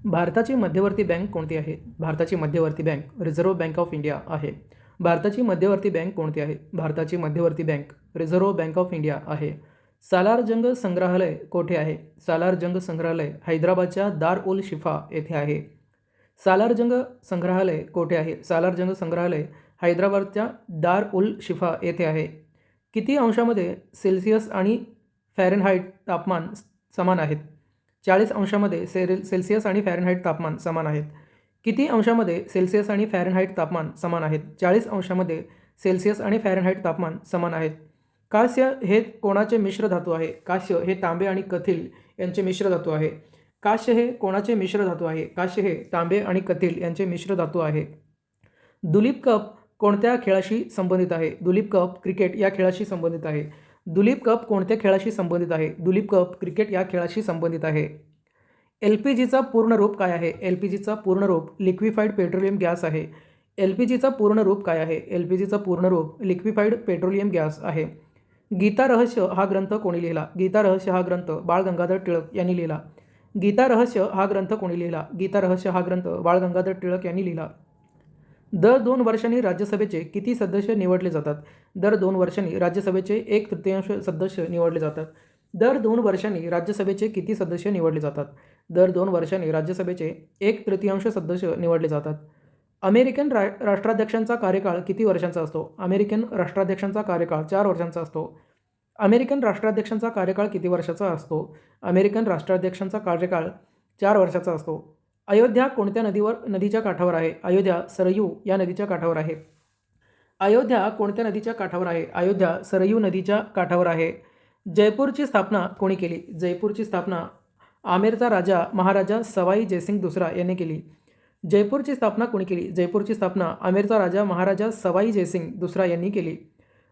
भारताची मध्यवर्ती बँक कोणती आहे? भारताची मध्यवर्ती bank reserve bank of India आहे. भारताची मध्यवर्ती बँक कोणती आहे? भारताची मध्यवर्ती bank reserve bank of India आहे. सालार जंग संग्रहालय कोठे आहे? सालार जंग संग्रहालय हैदराबादच्या दार उल शिफा येथे आहे. सालार जंग संग्रहालय कोठे आहे? सालार जंग संग्रहालय हैदराबादच्या दार उल शिफा येथे आहे. किती अंशामध्ये सेल्सिअस आणि फॅरेनहाइट तापमान समान आहेत? 40 अंशामध्ये सेल्सिअस आणि फॅरेनहाइट तापमान समान आहेत. किती अंशामध्ये सेल्सिअस आणि फॅरेनहाइट तापमान समान आहेत? 40 अंशामध्ये सेल्सिअस आणि फॅरेनहाइट तापमान समान आहेत. कांस्य हे कोणाचे मिश्र धातू आहे? कांस्य हे तांबे आणि कथिल यांचे मिश्र धातू आहे. कांस्य हे कोणाचे मिश्र धातू आहे? कांस्य हे तांबे आणि कथिल यांचे मिश्र धातू आहे. दुलीप कप कोणत्या खेळाशी संबंधित आहे? दुलीप कप क्रिकेट या खेळाशी संबंधित आहे. दुलीप कप कोणत्या खेळाशी संबंधित आहे? दुलीप कप क्रिकेट या खेळाशी संबंधित आहे. LPGचा पूर्ण रूप काय आहे? LPGचा पूर्ण रूप लिक्विफाईड पेट्रोलियम गॅस आहे. LPGचा पूर्ण रूप काय आहे? LPGचा पूर्ण रूप लिक्विफाईड पेट्रोलियम गॅस आहे. गीता रहस्य हा ग्रंथ कोणी लिहिला? गीता रहस्य हा ग्रंथ बाळ गंगाधर टिळक यांनी लिहिला. गीता रहस्य हा ग्रंथ कोणी लिहिला? गीता रहस्य हा ग्रंथ बाळ गंगाधर टिळक यांनी लिहिला. दर 2 वर्षांनी राज्यसभेचे किती सदस्य निवडले जातात? दर 2 वर्षांनी राज्यसभेचे 1/3 सदस्य निवडले जातात. दर 2 वर्षांनी राज्यसभेचे किती सदस्य निवडले जातात? दर 2 वर्षांनी राज्यसभेचे 1/3 सदस्य निवडले जातात. अमेरिकन राष्ट्राध्यक्षांचा कार्यकाळ किती वर्षांचा असतो? अमेरिकन राष्ट्राध्यक्षांचा कार्यकाळ 4 वर्षांचा असतो. अमेरिकन राष्ट्राध्यक्षांचा कार्यकाळ किती वर्षाचा असतो? अमेरिकन राष्ट्राध्यक्षांचा कार्यकाळ 4 वर्षाचा असतो. अयोध्या कोणत्या नदीच्या काठावर आहे? अयोध्या सरयू या नदीच्या काठावर आहे. अयोध्या कोणत्या नदीच्या काठावर आहे? अयोध्या सरयू नदीच्या काठावर आहे. जयपूरची स्थापना कोणी केली? जयपूरची स्थापना आमेरचा राजा महाराजा सवाई जयसिंग दुसरा यांनी केली. जयपूरची स्थापना कोणी केली? जयपूरची स्थापना आमेरचा राजा महाराजा सवाई जयसिंग दुसरा यांनी केली.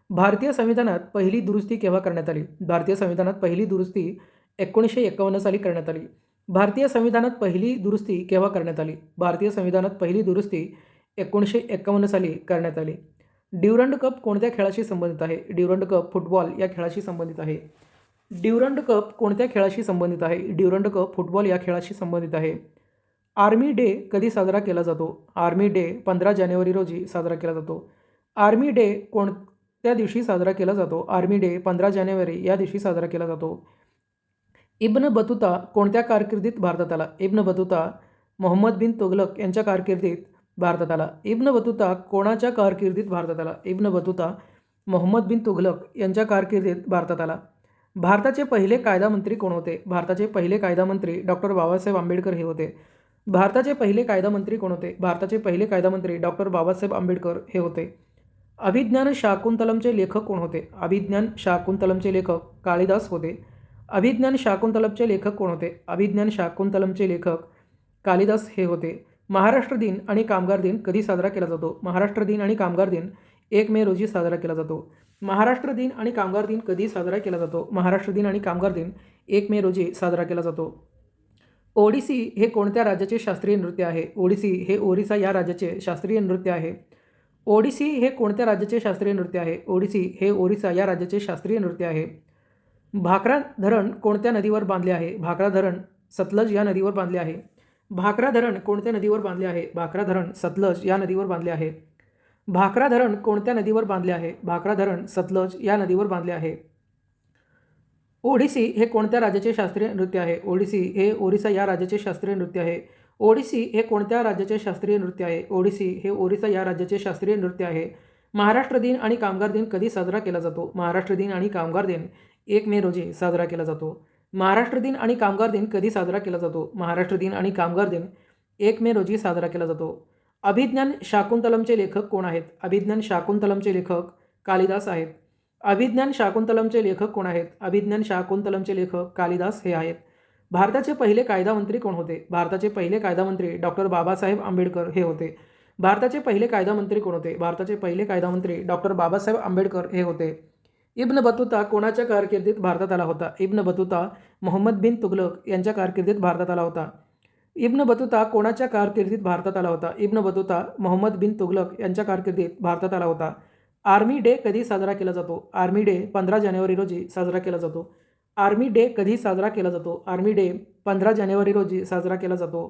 भारतीय संविधानात पहिली दुरुस्ती केव्हा करण्यात आली? भारतीय संविधानात पहिली दुरुस्ती 1951 साली करण्यात आली. भारतीय संविधानात पहिली दुरुस्ती केव्हा करण्यात आली? भारतीय संविधानात पहिली दुरुस्ती 1951 साली करण्यात आली. ड्युरंड कप कोणत्या खेळाशी संबंधित आहे? ड्युरंड कप फुटबॉल या खेळाशी संबंधित आहे. ड्युरंड कप कोणत्या खेळाशी संबंधित आहे? ड्युरंड कप फुटबॉल या खेळाशी संबंधित आहे. आर्मी डे कधी साजरा केला जातो? आर्मी डे 15 जानेवारी रोजी साजरा केला जातो. आर्मी डे कोणत्या दिवशी साजरा केला जातो? आर्मी डे 15 जानेवारी या दिवशी साजरा केला जातो. इब्न बतुता कोणत्या कारकिर्दीत भारतात आला? इब्न बतुता मोहम्मद बिन तुघलक यांच्या कारकिर्दीत भारतात आला. इब्न बतुता कोणाच्या कारकिर्दीत भारतात आला? इब्न बतुता मोहम्मद बिन तुघलक यांच्या कारकिर्दीत भारतात आला. भारताचे पहिले कायदामंत्री कोण होते? भारताचे पहिले कायदामंत्री डॉक्टर बाबासाहेब आंबेडकर हे होते. भारताचे पहिले कायदामंत्री कोण होते? भारताचे पहिले कायदामंत्री डॉक्टर बाबासाहेब आंबेडकर हे होते. अभिज्ञान शाकुंतलमचे लेखक कोण होते? अभिज्ञान शाकुंतलमचे लेखक कालिदास होते. अभिज्ञान शाकुंतलमचे लेखक कोण होते? अभिज्ञान शाकुंतलमचे लेखक कालिदास हे होते. महाराष्ट्र दिन आणि कामगार दिन कधी साजरा केला जातो? महाराष्ट्र दिन आणि कामगार दिन 1 मे रोजी साजरा केला जातो. महाराष्ट्र दिन आणि कामगार दिन कधी साजरा केला जातो? महाराष्ट्र दिन आणि कामगार दिन 1 मे रोजी साजरा केला जातो. ओडिसी हे कोणत्या राज्याचे शास्त्रीय नृत्य आहे? ओडिसी हे ओरिसा या राज्याचे शास्त्रीय नृत्य आहे. ओडिसी हे कोणत्या राज्याचे शास्त्रीय नृत्य आहे? ओडिसी हे ओरिसा या राज्याचे शास्त्रीय नृत्य आहे. भाकरा धरण कोणत्या नदीवर बांधले आहे? भाकरा धरण सतलज या नदीवर बांधले आहे. भाकरा धरण कोणत्या नदीवर बांधले आहे? भाकरा धरण सतलज या नदीवर बांधले आहे. भाकरा धरण कोणत्या नदीवर बांधले आहे? भाकरा धरण सतलज या नदीवर बांधले आहे. ओडिसी हे कोणत्या राज्याचे शास्त्रीय नृत्य आहे? ओडिसी हे ओरिसा या राज्याचे शास्त्रीय नृत्य आहे. ओडिसी हे कोणत्या राज्याचे शास्त्रीय नृत्य आहे? ओडिसी हे ओरिसा या राज्याचे शास्त्रीय नृत्य आहे. महाराष्ट्र दिन आणि कामगार दिन कधी साजरा केला जातो? महाराष्ट्र दिन आणि कामगार दिन 1 मे रोजी साजरा केला जातो. महाराष्ट्र दिन आणि कामगार दिन कधी साजरा केला जातो? महाराष्ट्र दिन आणि कामगार दिन 1 मे रोजी साजरा केला जातो. अभिज्ञान शाकुंतलमचे लेखक कोण आहेत? अभिज्ञान शाकुंतलमचे लेखक कालिदास आहेत. अभिज्ञान शाकुंतलमचे लेखक कोण आहेत? अभिज्ञान शाकुंतलमचे लेखक कालिदास हे आहेत. भारताचे पहिले कायदामंत्री कोण होते? भारताचे पहिले कायदामंत्री डॉक्टर बाबासाहेब आंबेडकर हे होते. भारताचे पहिले कायदामंत्री कोण होते? भारताचे पहिले कायदामंत्री डॉक्टर बाबासाहेब आंबेडकर हे होते. इब्न बतुता कोणाच्या कारकिर्दीत भारतात आला होता? इब्न बतुता मोहम्मद बिन तुघलक यांच्या कारकिर्दीत भारतात आला होता. इब्न बतुता कोणाच्या कारकिर्दीत भारतात आला होता? इब्न बतुता मोहम्मद बिन तुघलक यांच्या कारकिर्दीत भारतात आला होता. आर्मी डे कधी साजरा केला जातो? आर्मी डे 15 जानेवारी रोजी साजरा केला जातो. आर्मी डे कधी साजरा केला जातो? आर्मी डे 15 जानेवारी रोजी साजरा केला जातो.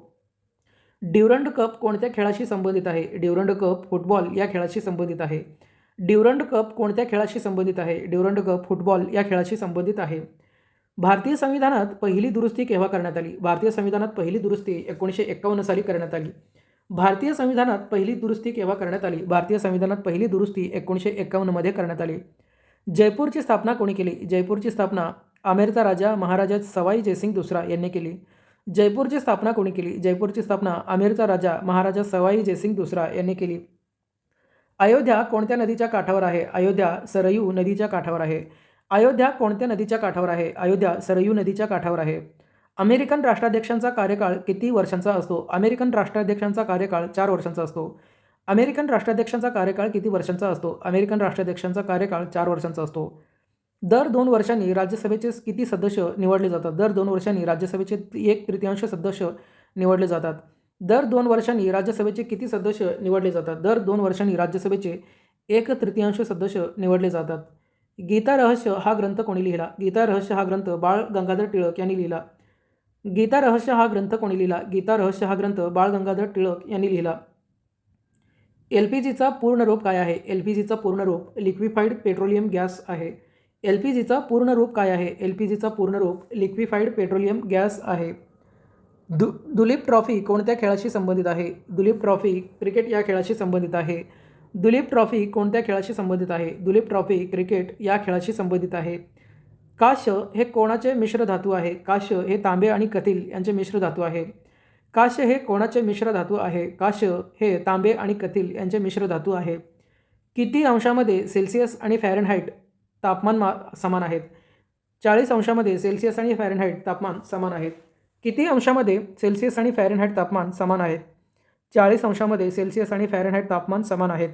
ड्युरंड कप कोणत्या खेळाशी संबंधित आहे? ड्युरंड कप फुटबॉल या खेळाशी संबंधित आहे. ड्युरंड कप कोणत्या खेळाशी संबंधित आहे? ड्युरंड कप फुटबॉल या खेळाशी संबंधित आहे. भारतीय संविधानात पहिली दुरुस्ती केव्हा करण्यात आली? भारतीय संविधानात पहिली दुरुस्ती 1951 साली करण्यात आली. भारतीय संविधानात पहिली दुरुस्ती केव्हा करण्यात आली? भारतीय संविधानात पहिली दुरुस्ती 1951 मध्ये करण्यात आली. जयपूरची स्थापना कोणी केली? जयपूरची स्थापना आमेरचा राजा महाराजा सवाई जयसिंग दुसरा यांनी केली. जयपूरची स्थापना कोणी केली? जयपूरची स्थापना आमेरचा राजा महाराजा सवाई जयसिंग दुसरा यांनी केली. अयोध्या कोणत्या नदीच्या काठावर आहे? अयोध्या सरयू नदीच्या काठावर आहे. अयोध्या कोणत्या नदीच्या काठावर आहे? अयोध्या सरयू नदीच्या काठावर आहे. अमेरिकन राष्ट्राध्यक्षांचा कार्यकाळ किती वर्षांचा असतो? अमेरिकन राष्ट्राध्यक्षांचा कार्यकाळ 4 वर्षांचा असतो. अमेरिकन राष्ट्राध्यक्षांचा कार्यकाळ किती वर्षांचा असतो? अमेरिकन राष्ट्राध्यक्षांचा कार्यकाळ 4 वर्षांचा असतो. दर 2 वर्षांनी राज्यसभेचे किती सदस्य निवडले जातात? दर 2 वर्षांनी राज्यसभेचे 1/3 सदस्य निवडले जातात. दर 2 वर्षांनी राज्यसभेचे किती सदस्य निवडले जातात? दर 2 वर्षांनी राज्यसभेचे 1/3 सदस्य निवडले जातात. गीता रहस्य हा ग्रंथ कोणी लिहिला? गीता रहस्य हा ग्रंथ बाळ गंगाधर टिळक यांनी लिहिला. गीता रहस्य हा ग्रंथ कोणी लिहिला? गीता रहस्य हा ग्रंथ बाळ गंगाधर टिळक यांनी लिहिला. LPGचा पूर्ण रूप काय आहे? LPGचा पूर्ण रूप लिक्विफाईड पेट्रोलियम गॅस आहे. LPGचा पूर्ण रूप काय आहे? LPGचा पूर्ण रूप लिक्विफाईड पेट्रोलियम गॅस आहे. दुलीप ट्रॉफी कोणत्या खेळाशी संबंधित आहे? दुलीप ट्रॉफी क्रिकेट या खेळाशी संबंधित आहे. दुलीप ट्रॉफी कोणत्या खेळाशी संबंधित आहे? दुलीप ट्रॉफी क्रिकेट या खेळाशी संबंधित आहे. काश्य हे कोणाचे मिश्र धातू आहे? काश्य हे तांबे आणि कथिल यांचे मिश्र धातू आहे. काश्य हे कोणाचे मिश्र धातू आहे? काश्य हे तांबे आणि कथिल यांचे मिश्र धातू आहे. किती अंशामध्ये सेल्सिअस आणि फॅरनहाईट तापमान समान आहेत? 40 अंशामध्ये सेल्सिअस आणि फॅरनहाईट तापमान समान आहेत. किती अंशामध्ये सेल्सिअस आणि फॅरनहाईट तापमान समान आहेत? 40 अंशामध्ये सेल्सिअस आणि फॅरनहाईट तापमान समान आहेत.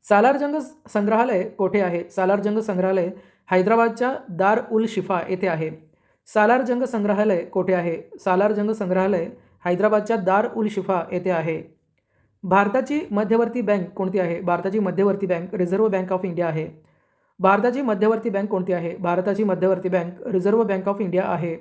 सालार जंग संग्रहालय कोठे आहे? सालार जंग संग्रहालय हैदराबादच्या दार उल शिफा येथे आहे. सालार जंग संग्रहालय कोठे आहे? सालार जंग संग्रहालय हैदराबादच्या दार उल शिफा येथे आहे. भारताची मध्यवर्ती बँक कोणती आहे? भारताची मध्यवर्ती bank reserve bank of India आहे. भारताची मध्यवर्ती बँक कोणती आहे? भारताची मध्यवर्ती bank reserve bank of India आहे.